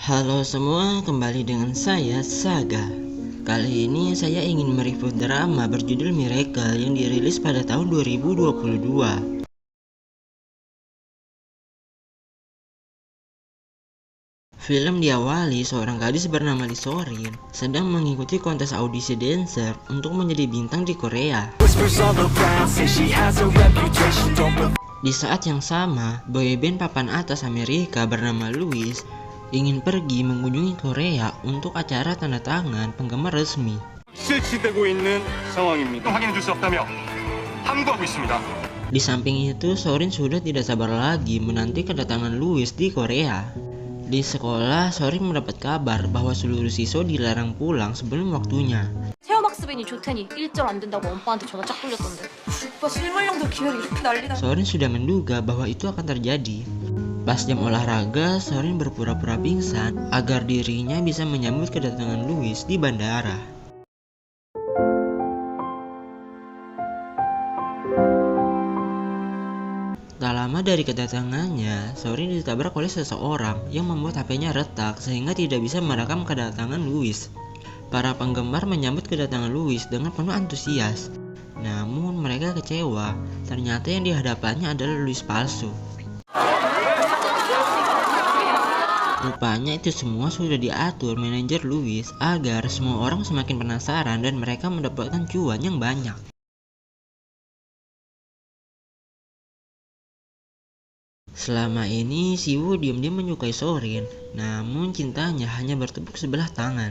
Halo semua, kembali dengan saya Saga. Kali ini saya ingin mereview drama berjudul Miracle yang dirilis pada tahun 2022. Film diawali seorang gadis bernama Lee Sorin sedang mengikuti kontes audisi dancer untuk menjadi bintang di Korea. Di saat yang sama, boyband papan atas Amerika bernama Louis ingin pergi mengunjungi Korea untuk acara tanda tangan penggemar resmi. 실시되고 있는 상황입니다. 확인해 줄 수 없다며 함구하고 있습니다. Di samping itu, Sorin sudah tidak sabar lagi menanti kedatangan Louis di Korea. Di sekolah, Sorin mendapat kabar bahwa seluruh siswa dilarang pulang sebelum waktunya. 체험학습인이 좋테니 1절 안 된다고 엄빠한테 전화 쫙 돌렸던데. 오빠 실물형도 기회를 이렇게 난리다. Sorin sudah menduga bahwa itu akan terjadi. Pas jam olahraga, Sorin berpura-pura pingsan agar dirinya bisa menyambut kedatangan Louis di bandara. Tak lama dari kedatangannya, Sorin ditabrak oleh seseorang yang membuat HP-nya retak sehingga tidak bisa merekam kedatangan Louis. Para penggemar menyambut kedatangan Louis dengan penuh antusias. Namun mereka kecewa, ternyata yang dihadapannya adalah Louis palsu. Rupanya itu semua sudah diatur manajer Louis agar semua orang semakin penasaran dan mereka mendapatkan cuan yang banyak. Selama ini, Siwoo diam-diam menyukai Sorin, namun cintanya hanya bertepuk sebelah tangan.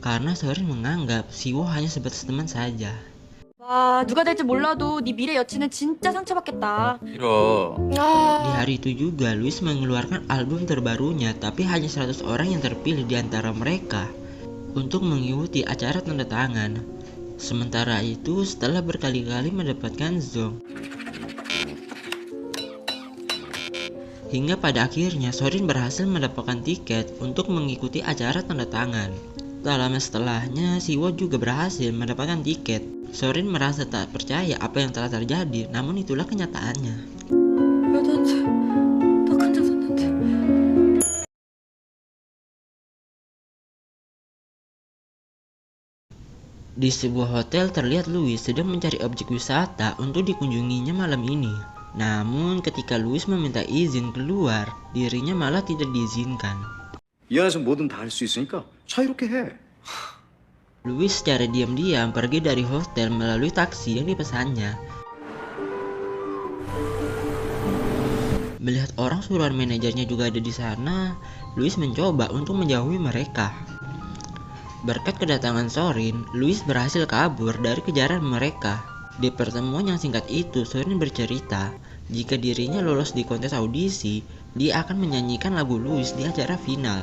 Karena Sorin menganggap Siwoo hanya sebatas teman saja. 와, 누가 될지 몰라도 네 미래 여친은 진짜 상처받겠다. 이러. Di hari itu juga, Louis mengeluarkan album terbarunya, tapi hanya 100 orang yang terpilih di antara mereka untuk mengikuti acara tanda tangan. Sementara itu, setelah berkali-kali mendapatkan Zong, hingga pada akhirnya Sorin berhasil mendapatkan tiket untuk mengikuti acara tanda tangan. Tak lama setelahnya, Siwoo juga berhasil mendapatkan tiket. Sorin merasa tak percaya apa yang telah terjadi, namun itulah kenyataannya. Di sebuah hotel terlihat Louis sedang mencari objek wisata untuk dikunjunginya malam ini. Namun ketika Louis meminta izin keluar, dirinya malah tidak diizinkan. 이 안에서 뭐든 다 할 수 있으니까 자유롭게 해. Louis secara diam-diam pergi dari hotel melalui taksi yang dipesannya. Melihat orang suruhan manajernya juga ada di sana, Louis mencoba untuk menjauhi mereka. Berkat kedatangan Sorin, Louis berhasil kabur dari kejaran mereka. Di pertemuan yang singkat itu, Sorin bercerita jika dirinya lolos di kontes audisi, dia akan menyanyikan lagu Louis di acara final.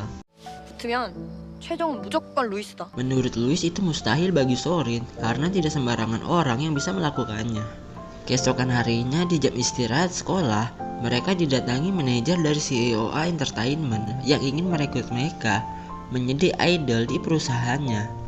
붙으면 최종은 무조건 루이스다. Menurut Louis itu mustahil bagi Sorin karena tidak sembarangan orang yang bisa melakukannya. Keesokan harinya di jam istirahat sekolah, mereka didatangi manajer dari CEOA Entertainment yang ingin merekrut mereka menjadi idol di perusahaannya.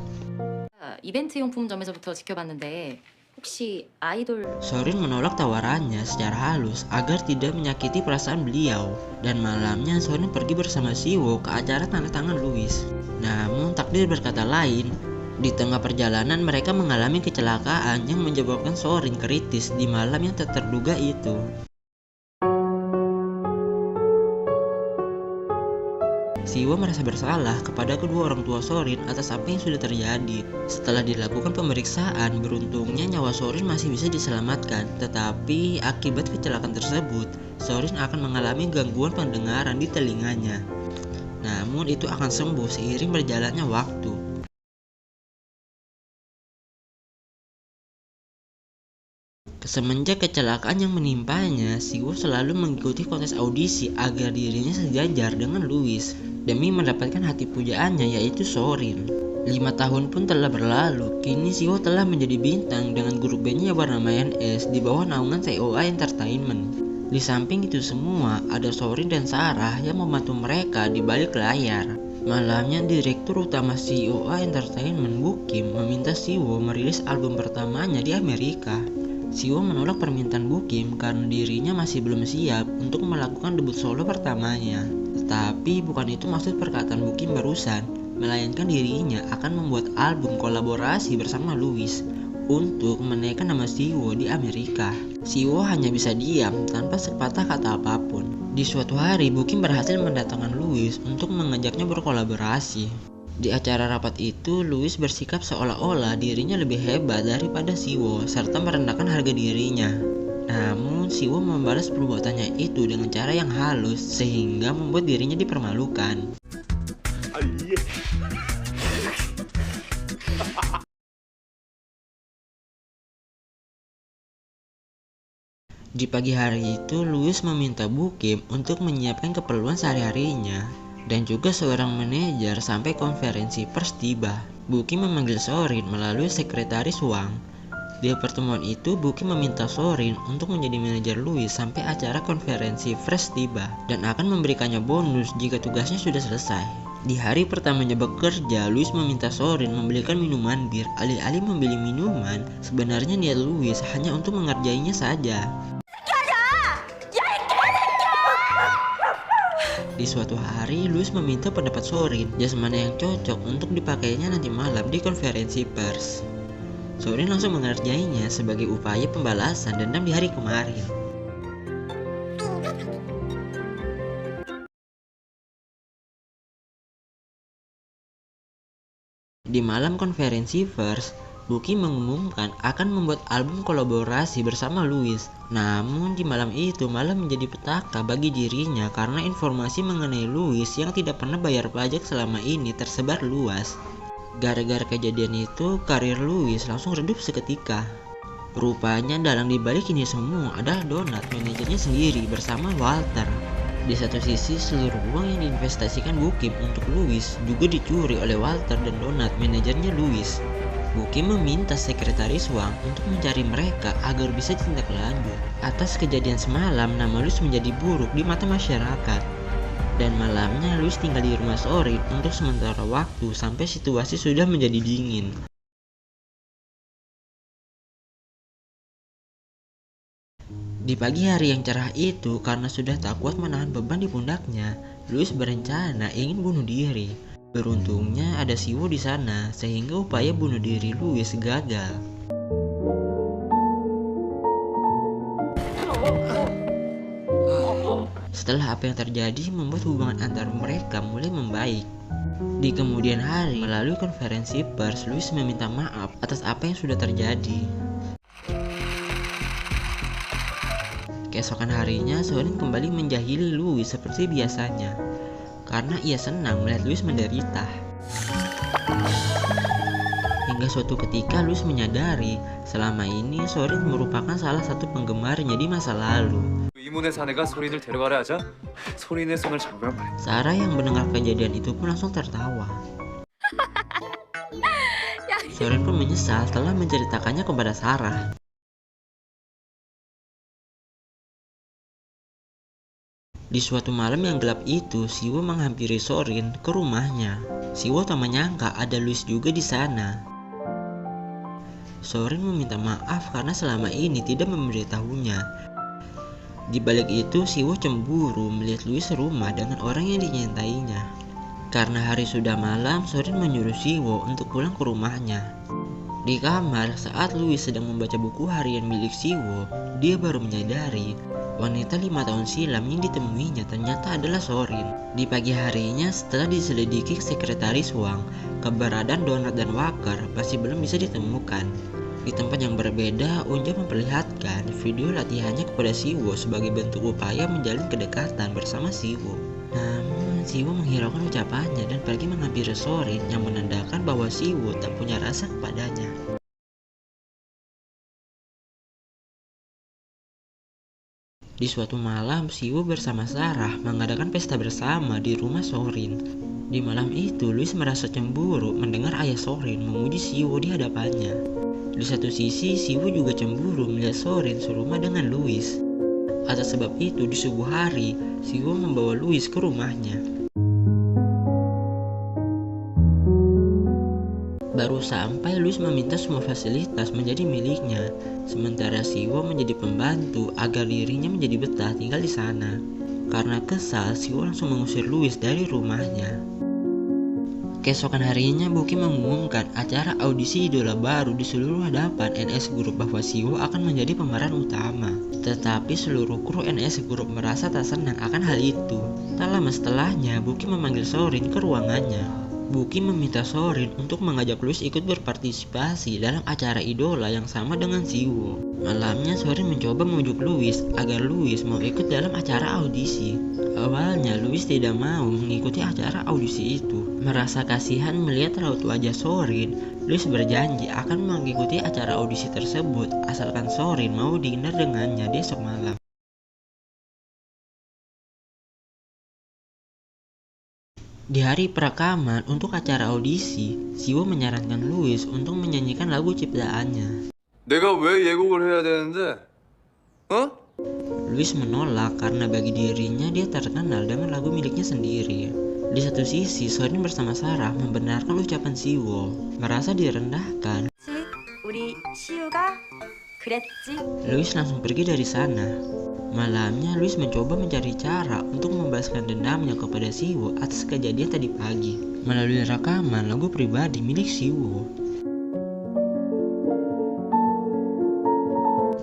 이벤트 용품점에서부터 지켜봤는데 혹시 아이돌 Sorin menolak tawarannya secara halus agar tidak menyakiti perasaan beliau, dan malamnya Sorin pergi bersama Siwoo ke acara tanda tangan Louis. Namun takdir berkata lain. Di tengah perjalanan mereka mengalami kecelakaan yang menyebabkan Sorin kritis di malam yang tak terduga itu. Siwoo merasa bersalah kepada kedua orang tua Sorin atas apa yang sudah terjadi. Setelah dilakukan pemeriksaan, beruntungnya nyawa Sorin masih bisa diselamatkan. Tetapi akibat kecelakaan tersebut, Sorin akan mengalami gangguan pendengaran di telinganya. Namun itu akan sembuh seiring berjalannya waktu. Semenjak kecelakaan yang menimpanya, Siwoo selalu mengikuti kontes audisi agar dirinya sejajar dengan Louis demi mendapatkan hati pujaannya, yaitu Sorin. 5 tahun pun telah berlalu, kini Siwoo telah menjadi bintang dengan grup bandnya yang bernama NS di bawah naungan CEOA Entertainment. Di samping itu semua, ada Sorin dan Sarah yang membantu mereka di balik layar. Malamnya, direktur utama CEOA Entertainment, Bu Kim, meminta Siwoo merilis album pertamanya di Amerika. Siwoo menolak permintaan Bu Kim karena dirinya masih belum siap untuk melakukan debut solo pertamanya. Tapi bukan itu maksud perkataan Bukim barusan, melainkan dirinya akan membuat album kolaborasi bersama Louis untuk menaikkan nama Siwo di Amerika. Siwo hanya bisa diam tanpa sepatah kata apapun. Di suatu hari, Bukim berhasil mendatangkan Louis untuk mengajaknya berkolaborasi. Di acara rapat itu, Louis bersikap seolah-olah dirinya lebih hebat daripada Siwo serta merendahkan harga dirinya. Namun, Siwo membalas perbuatannya itu dengan cara yang halus sehingga membuat dirinya dipermalukan. Di pagi hari itu, Louis meminta Bukim untuk menyiapkan keperluan sehari-harinya dan juga seorang manajer sampai konferensi pers tiba. Bukim memanggil Sorin melalui sekretaris Wang. Di pertemuan itu, Bukim meminta Sorin untuk menjadi manajer Louis sampai acara konferensi pers tiba dan akan memberikannya bonus jika tugasnya sudah selesai. Di hari pertamanya bekerja, Louis meminta Sorin membelikan minuman bir. Alih-alih membeli minuman, sebenarnya niat Louis hanya untuk mengerjainya saja. Di suatu hari, Louis meminta pendapat Sorin, jas mana yang cocok untuk dipakainya nanti malam di konferensi pers. Sorin langsung mengerjainya sebagai upaya pembalasan dendam di hari kemarin. Di malam konferensi pers, Bukim mengumumkan akan membuat album kolaborasi bersama Louis. Namun di malam itu malah menjadi petaka bagi dirinya karena informasi mengenai Louis yang tidak pernah bayar pajak selama ini tersebar luas. Gara-gara kejadian itu, karir Louis langsung redup seketika. Rupanya dalang dibalik ini semua adalah Donat, manajernya sendiri bersama Walter. Di satu sisi, seluruh uang yang diinvestasikan Bukim untuk Louis juga dicuri oleh Walter dan Donat, manajernya Louis. Bukim meminta sekretaris Wang untuk mencari mereka agar bisa ditindaklanjut. Atas kejadian semalam, nama Louis menjadi buruk di mata masyarakat. Dan malamnya Louis tinggal di rumah Sorin untuk sementara waktu sampai situasi sudah menjadi dingin. Di pagi hari yang cerah itu, karena sudah tak kuat menahan beban di pundaknya, Louis berencana ingin bunuh diri. Beruntungnya ada Siwo di sana, sehingga upaya bunuh diri Louis gagal. Setelah apa yang terjadi membuat hubungan antar mereka mulai membaik. Di kemudian hari, melalui konferensi pers, Louis meminta maaf atas apa yang sudah terjadi. Keesokan harinya, Sorin kembali menjahili Louis seperti biasanya, karena ia senang melihat Louis menderita. Hingga suatu ketika Louis menyadari selama ini Sorin merupakan salah satu penggemarnya di masa lalu. Sarah yang mendengar kejadian itu pun langsung tertawa. Sorin pun menyesal telah menceritakannya kepada Sarah. Di suatu malam yang gelap itu, Siwo menghampiri Sorin ke rumahnya. Siwo tak menyangka ada Louis juga di sana. Sorin meminta maaf karena selama ini tidak memberitahunya. Di balik itu, Siwo cemburu melihat Louis serumah dengan orang yang dinyantainya. Karena hari sudah malam, Sorin menyuruh Siwo untuk pulang ke rumahnya. Di kamar, saat Louis sedang membaca buku harian milik Siwo, dia baru menyadari wanita 5 tahun silam yang ditemuinya ternyata adalah Sorin. Di pagi harinya, setelah diselidiki sekretaris Wang, keberadaan Donat dan Walker masih belum bisa ditemukan. Di tempat yang berbeda, Unja memperlihatkan video latihannya kepada Siwo sebagai bentuk upaya menjalin kedekatan bersama Siwo. Namun, Siwo menghiraukan ucapannya dan pergi menghampiri Sorin yang menandakan bahwa Siwo tak punya rasa kepadanya. Di suatu malam, Siwo bersama Sarah mengadakan pesta bersama di rumah Sorin. Di malam itu, Louis merasa cemburu mendengar ayah Sorin memuji Siwo di hadapannya. Di satu sisi, Siwo juga cemburu melihat Sorin serumah dengan Louis. Atas sebab itu, di subuh hari, Siwo membawa Louis ke rumahnya. Baru sampai, Louis meminta semua fasilitas menjadi miliknya, sementara Siwo menjadi pembantu agar dirinya menjadi betah tinggal di sana. Karena kesal, Siwoo langsung mengusir Louis dari rumahnya. Keesokan harinya, Buki mengumumkan acara audisi idola baru di seluruh hadapan NS Group bahwa Siwoo akan menjadi pemeran utama. Tetapi seluruh kru NS Group merasa tak senang akan hal itu. Tak lama setelahnya, Buki memanggil Sorin ke ruangannya. Buki meminta Sorin untuk mengajak Louis ikut berpartisipasi dalam acara idola yang sama dengan Siwoo. Malamnya, Sorin mencoba membujuk Louis agar Louis mau ikut dalam acara audisi. Awalnya, Louis tidak mau mengikuti acara audisi itu. Merasa kasihan melihat raut wajah Sorin, Louis berjanji akan mengikuti acara audisi tersebut asalkan Sorin mau dinner dengannya di esok malam. Di hari perekaman untuk acara audisi, Siwoo menyarankan Louis untuk menyanyikan lagu ciptaannya. 내가 왜 예고를 해야 되는데? 어? Louis menolak karena bagi dirinya dia terkenal dengan lagu miliknya sendiri. Di satu sisi, Sorin bersama Sarah membenarkan ucapan Siwoo, merasa direndahkan. 우리 시우가 그랬지? Louis langsung pergi dari sana. Malamnya, Louis mencoba mencari cara untuk membalaskan dendamnya kepada Siwoo atas kejadian tadi pagi melalui rekaman lagu pribadi milik Siwoo.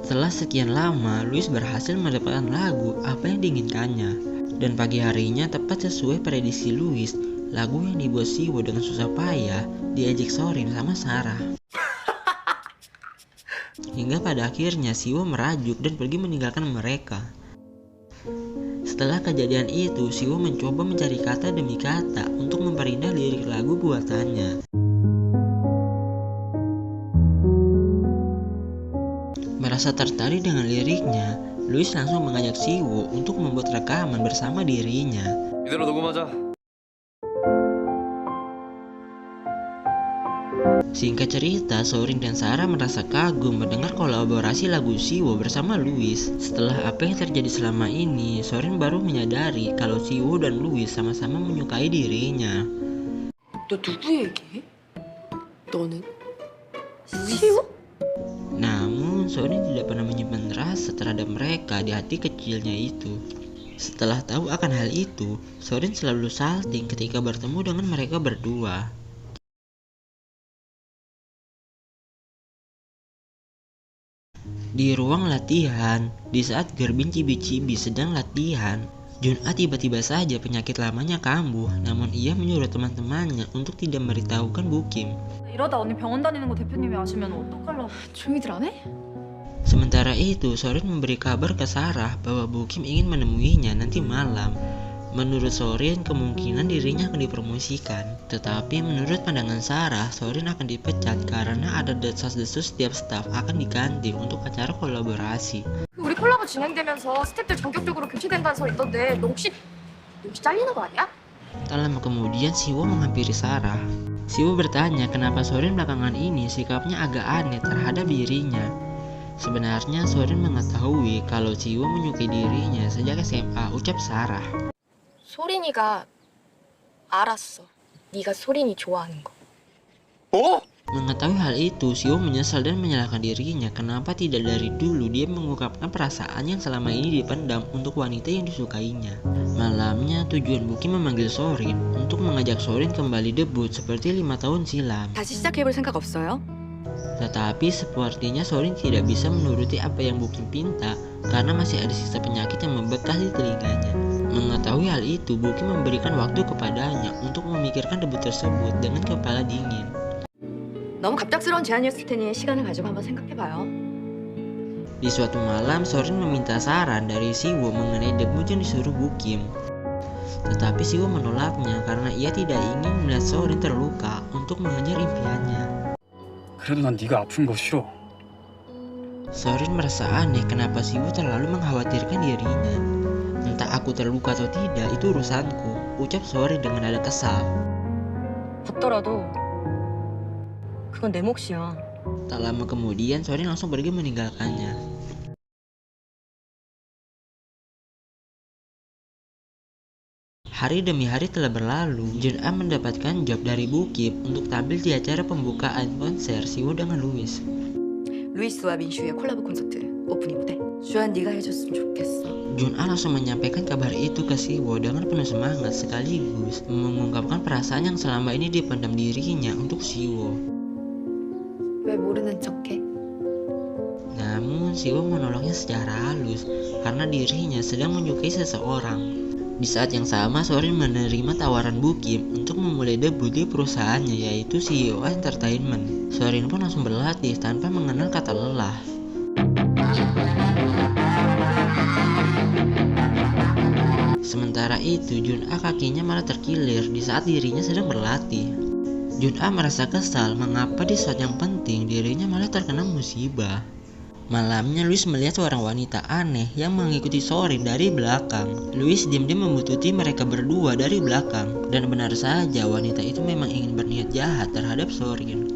Setelah sekian lama, Louis berhasil mendapatkan lagu apa yang diinginkannya. Dan pagi harinya, tepat sesuai prediksi Louis, lagu yang dibuat Siwoo dengan susah payah diejek Sorin sama Sarah. Hingga pada akhirnya Siwoo merajuk dan pergi meninggalkan mereka. Setelah kejadian itu, Siwoo mencoba mencari kata demi kata untuk memperindah lirik lagu buatannya. Merasa tertarik dengan liriknya, Louis langsung mengajak Siwoo untuk membuat rekaman bersama dirinya. 이대로 녹음하자. Singkat cerita, Sorin dan Sarah merasa kagum mendengar kolaborasi lagu Siwoo bersama Louis. Setelah apa yang terjadi selama ini, Sorin baru menyadari kalau Siwoo dan Louis sama-sama menyukai dirinya. 너 누구 얘기해? 너는? 시우? Namun, Sorin tidak pernah menyimpan rasa terhadap mereka di hati kecilnya itu. Setelah tahu akan hal itu, Sorin selalu salting ketika bertemu dengan mereka berdua. Di ruang latihan, di saat Gerbin Cibi-Cibi sedang latihan, Jun'a tiba-tiba saja penyakit lamanya kambuh, namun ia menyuruh teman-temannya untuk tidak memberitahukan Bukim. 이러다 언니 병원 다니는 거 대표님이 아시면 어떡하려고. 조용히들 안 해? Sementara itu, Sorin memberi kabar ke Sarah bahwa Bukim ingin menemuinya nanti malam. Menurut Sorin, kemungkinan dirinya akan dipromosikan. Tetapi menurut pandangan Sarah, Sorin akan dipecat karena ada desas-desus setiap staf akan diganti untuk acara kolaborasi. 우리 콜라보 진행되면서 스태프들 전격적으로 교체된다는 소리 있던데 너 혹시 잘리는 거 아니야? Tak lama kemudian, Siwoo menghampiri Sarah. Siwoo bertanya kenapa Sorin belakangan ini sikapnya agak aneh terhadap dirinya. Sebenarnya Sorin mengetahui kalau Siwoo menyukai dirinya sejak SMA, ucap Sarah. 소린이가 알았어. 네가 소린이 좋아하는 거. 어? Mengetahui hal itu, Siwoo menyesal dan menyalahkan dirinya kenapa tidak dari dulu dia mengungkapkan perasaan yang selama ini dipendam untuk wanita yang disukainya. Malamnya, tujuan Buki memanggil Sorin untuk mengajak Sorin kembali debut seperti 5 tahun silam. 다시 시작해볼 생각 없어요? Tetapi sepertinya Sorin tidak bisa menuruti apa yang Buki minta karena masih ada sisa penyakit yang membekas di telinganya. Mengetahui hal itu, Buki memberikan waktu kepadanya untuk memikirkan debut tersebut dengan kepala dingin. 너무 갑작스러운 제안이었을 테니 시간을 가지고 한번 생각해봐요. Di suatu malam, Sorin meminta saran dari Siwoo mengenai debut yang disuruh Bukim. Tetapi Siwoo menolaknya karena ia tidak ingin melihat Sorin terluka untuk mengejar impiannya. 그래도 난 네가 아픈 거 싫어. Sorin merasa aneh kenapa Siwoo terlalu mengkhawatirkan dirinya. Entah aku terluka atau tidak, itu urusanku, ucap Sorin dengan nada kesal. 받더라도 그건 내 몫이야. Tak lama kemudian, Sorin langsung pergi meninggalkannya. Hari demi hari telah berlalu, Jun'a mendapatkan job dari Bukim untuk tampil di acara pembukaan konser Siwoo dengan Louis. 루이스와 민슈의 콜라보 콘서트 오프닝 무대. 주한 네가 해줬으면 좋겠어. Jun-a langsung menyampaikan kabar itu ke Siwo dengan penuh semangat sekaligus mengungkapkan perasaan yang selama ini dipendam dirinya untuk Siwo. 왜 모르는 척해? Namun Siwo menolaknya secara halus karena dirinya sedang menyukai seseorang. Di saat yang sama, Sorin menerima tawaran Bukim untuk memulai debut di perusahaannya, yaitu CEO Entertainment. Sorin pun langsung berlatih tanpa mengenal kata lelah. Sementara itu, Jun-a kakinya malah terkilir di saat dirinya sedang berlatih. Jun-a merasa kesal mengapa di saat yang penting dirinya malah terkena musibah. Malamnya, Louis melihat seorang wanita aneh yang mengikuti Sorin dari belakang. Louis diam-diam membututi mereka berdua dari belakang. Dan benar saja, wanita itu memang ingin berniat jahat terhadap Sorin.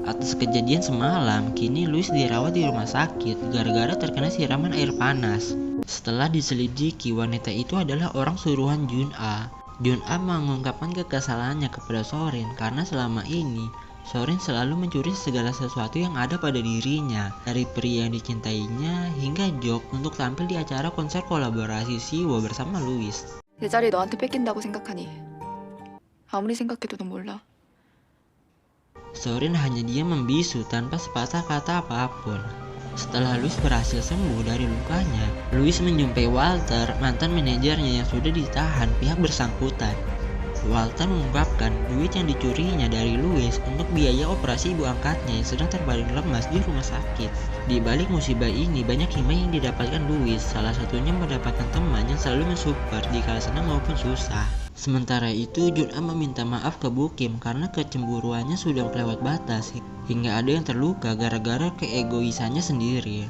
Atas kejadian semalam, kini Louis dirawat di rumah sakit gara-gara terkena siraman air panas. Setelah diselidiki, wanita itu adalah orang suruhan Jun-a. Jun-a mengungkapkan kekesalannya kepada Sorin karena selama ini Sorin selalu mencuri segala sesuatu yang ada pada dirinya, dari pria yang dicintainya hingga joke untuk tampil di acara konser kolaborasi Siwo bersama Louis. 내 자리 너한테 뺏긴다고 생각하니 아무리 생각해도 넌 몰라. Sorin hanya diam membisu tanpa sepatah kata apapun. Setelah Louis berhasil sembuh dari lukanya, Louis menjumpai Walter, mantan manajernya yang sudah ditahan pihak bersangkutan. Walter mengungkapkan duit yang dicurinya dari Louis untuk biaya operasi ibu angkatnya yang sedang terbaring lemas di rumah sakit. Di balik musibah ini, banyak hikmah yang didapatkan Louis, salah satunya mendapatkan teman yang selalu mensupport di kala senang maupun susah. Sementara itu, Jun-a meminta maaf ke Bukim karena kecemburuannya sudah kelewat batas hingga ada yang terluka gara-gara keegoisannya sendiri.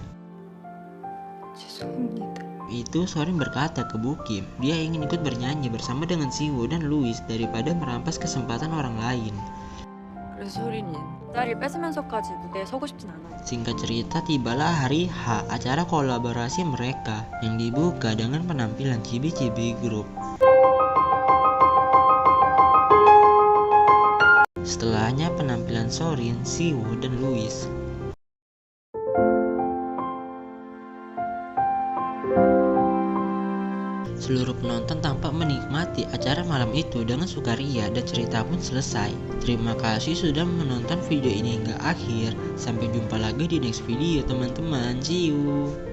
죄송합니다. Itu Sorin berkata ke Bukim, dia ingin ikut bernyanyi bersama dengan Siwo dan Louis daripada merampas kesempatan orang lain. 그래서 소린이 자리 뺏으면서까지 무대에 서고 싶진 않아요. Singkat cerita, tibalah hari H, acara kolaborasi mereka yang dibuka dengan penampilan Cibi-Cibi Group. Setelahnya penampilan Sorin, Siwo, dan Louis. Seluruh penonton tampak menikmati acara malam itu dengan sukaria dan cerita pun selesai. Terima kasih sudah menonton video ini hingga akhir. Sampai jumpa lagi di next video teman-teman. See you.